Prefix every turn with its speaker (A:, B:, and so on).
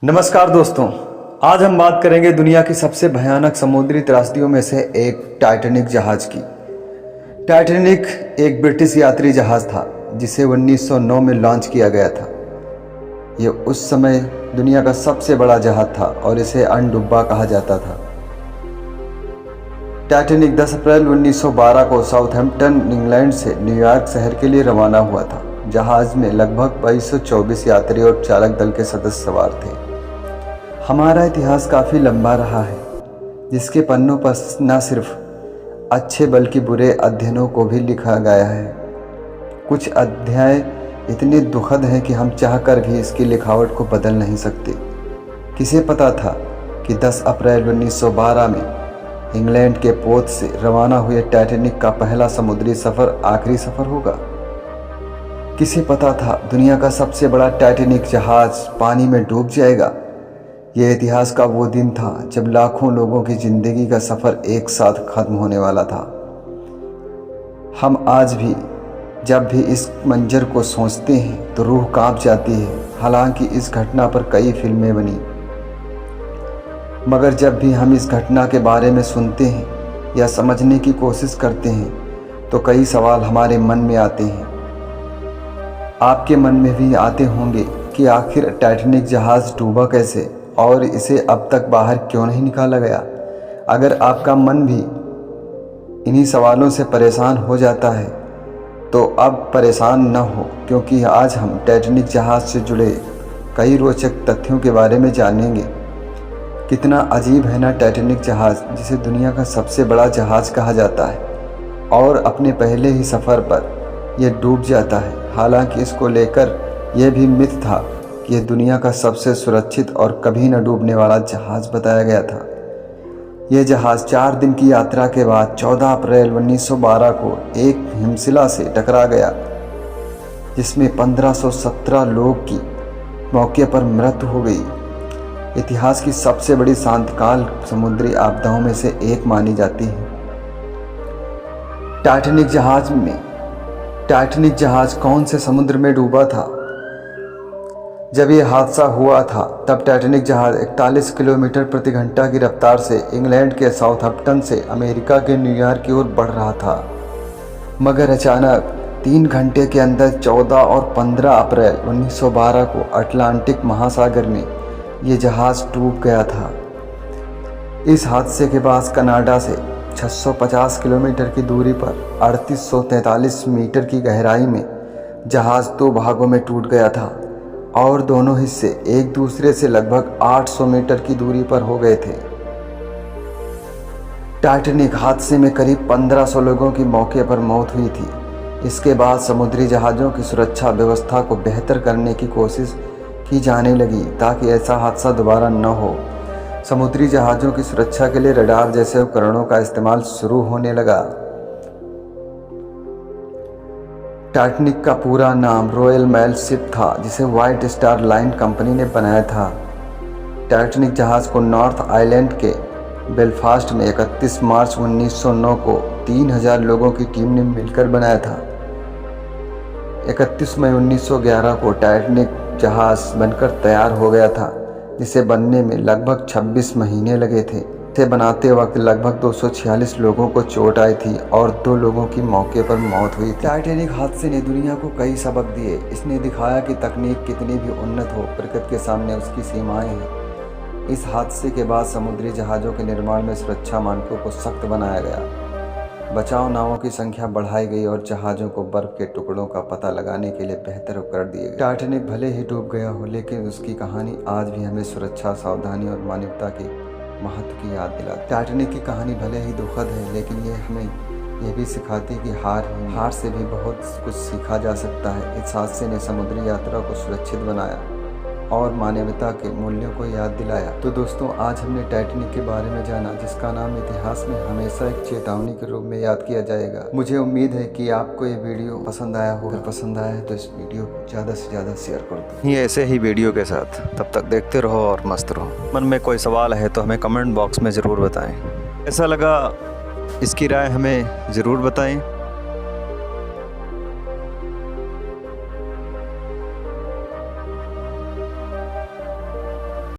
A: नमस्कार दोस्तों, आज हम बात करेंगे दुनिया की सबसे भयानक समुद्री त्रासदियों में से एक टाइटैनिक जहाज की। टाइटैनिक एक ब्रिटिश यात्री जहाज था जिसे 1909 में लॉन्च किया गया था। यह उस समय दुनिया का सबसे बड़ा जहाज था और इसे अनडुब्बा कहा जाता था। टाइटैनिक 10 अप्रैल 1912 को साउथहैम्पटन इंग्लैंड से न्यूयॉर्क शहर के लिए रवाना हुआ था। जहाज में लगभग 2224 यात्री और चालक दल के सदस्य सवार थे। हमारा इतिहास काफ़ी लंबा रहा है, जिसके पन्नों पर न सिर्फ अच्छे बल्कि बुरे अध्ययनों को भी लिखा गया है। कुछ अध्याय इतने दुखद हैं कि हम चाहकर भी इसकी लिखावट को बदल नहीं सकते। किसे पता था कि 10 अप्रैल 1912 में इंग्लैंड के पोर्ट से रवाना हुए टाइटैनिक का पहला समुद्री सफ़र आखिरी सफ़र होगा। किसे पता था दुनिया का सबसे बड़ा टाइटैनिक जहाज पानी में डूब जाएगा। यह इतिहास का वो दिन था जब लाखों लोगों की ज़िंदगी का सफ़र एक साथ ख़त्म होने वाला था। हम आज भी जब भी इस मंजर को सोचते हैं तो रूह कांप जाती है। हालांकि इस घटना पर कई फिल्में बनी, मगर जब भी हम इस घटना के बारे में सुनते हैं या समझने की कोशिश करते हैं तो कई सवाल हमारे मन में आते हैं। आपके मन में भी आते होंगे कि आखिर टाइटैनिक जहाज़ डूबा कैसे और इसे अब तक बाहर क्यों नहीं निकाला गया। अगर आपका मन भी इन्हीं सवालों से परेशान हो जाता है तो अब परेशान न हो, क्योंकि आज हम टाइटैनिक जहाज़ से जुड़े कई रोचक तथ्यों के बारे में जानेंगे। कितना अजीब है ना टाइटैनिक जहाज़, जिसे दुनिया का सबसे बड़ा जहाज़ कहा जाता है और अपने पहले ही सफ़र पर यह डूब जाता है। हालांकि इसको लेकर यह भी मिथ था कि यह दुनिया का सबसे सुरक्षित और कभी न डूबने वाला जहाज़ बताया गया था। यह जहाज़ 4 दिन की यात्रा के बाद 14 अप्रैल 1912 को एक हिमशिला से टकरा गया, जिसमें 1517 लोग की मौके पर मृत्यु हो गई। इतिहास की सबसे बड़ी शांतकाल समुद्री आपदाओं में से एक मानी जाती है। टाइटैनिक जहाज़ कौन से समुद्र में डूबा था? जब यह हादसा हुआ था तब टाइटैनिक जहाज़ 41 किलोमीटर प्रति घंटा की रफ्तार से इंग्लैंड के साउथहैम्पटन से अमेरिका के न्यूयॉर्क की ओर बढ़ रहा था। मगर अचानक 3 घंटे के अंदर 14 और 15 अप्रैल 1912 को अटलांटिक महासागर में यह जहाज़ डूब गया था। इस हादसे के बाद कनाडा से 650 किलोमीटर की दूरी पर 3843 मीटर की गहराई में जहाज़ 2 भागों में टूट गया था और दोनों हिस्से एक दूसरे से लगभग 800 मीटर की दूरी पर हो गए थे। टाइटैनिक हादसे में करीब 1500 लोगों की मौके पर मौत हुई थी। इसके बाद समुद्री जहाज़ों की सुरक्षा व्यवस्था को बेहतर करने की कोशिश की जाने लगी ताकि ऐसा हादसा दोबारा न हो। समुद्री जहाज़ों की सुरक्षा के लिए रडार जैसे उपकरणों का इस्तेमाल शुरू होने लगा। टाइटैनिक का पूरा नाम रॉयल मेल शिप था, जिसे व्हाइट स्टार लाइन कंपनी ने बनाया था। टाइटैनिक जहाज़ को नॉर्थ आइलैंड के बेलफास्ट में 31 मार्च 1909 को 3000 लोगों की टीम ने मिलकर बनाया था। 31 मई 1911 को टाइटैनिक जहाज़ बनकर तैयार हो गया था, जिसे बनने में लगभग 26 महीने लगे थे। इसे बनाते वक्त लगभग 246 लोगों को चोट आई थी और 2 लोगों की मौके पर मौत हुई थी। टाइटैनिक हादसे ने दुनिया को कई सबक दिए। इसने दिखाया कि तकनीक कितनी भी उन्नत हो, प्रकृति के सामने उसकी सीमाएं हैं। इस हादसे के बाद समुद्री जहाज़ों के निर्माण में सुरक्षा मानकों को सख्त बनाया गया। बचाव नावों की संख्या बढ़ाई गई और जहाज़ों को बर्फ के टुकड़ों का पता लगाने के लिए बेहतर उपकरण दिए गए। टाइटैनिक भले ही डूब गया हो, लेकिन उसकी कहानी आज भी हमें सुरक्षा, सावधानी और मानवता के महत्व की याद दिलाती। टाइटैनिक की कहानी भले ही दुखद है, लेकिन ये हमें यह भी सिखाती है कि हार से भी बहुत कुछ सीखा जा सकता है। इस हादसे ने समुद्री यात्रा को सुरक्षित बनाया और मानवता के मूल्यों को याद दिलाया। तो दोस्तों, आज हमने टाइटैनिक के बारे में जाना, जिसका नाम इतिहास में हमेशा एक चेतावनी के रूप में याद किया जाएगा। मुझे उम्मीद है कि आपको ये वीडियो पसंद आया होगा। अगर पसंद आया है तो इस वीडियो को ज़्यादा से ज़्यादा शेयर कर दो। ये ऐसे ही वीडियो के साथ तब तक देखते रहो और मस्त रहो। मन में कोई सवाल है तो हमें कमेंट बॉक्स में ज़रूर बताएं। कैसा लगा इसकी राय हमें ज़रूर बताएं।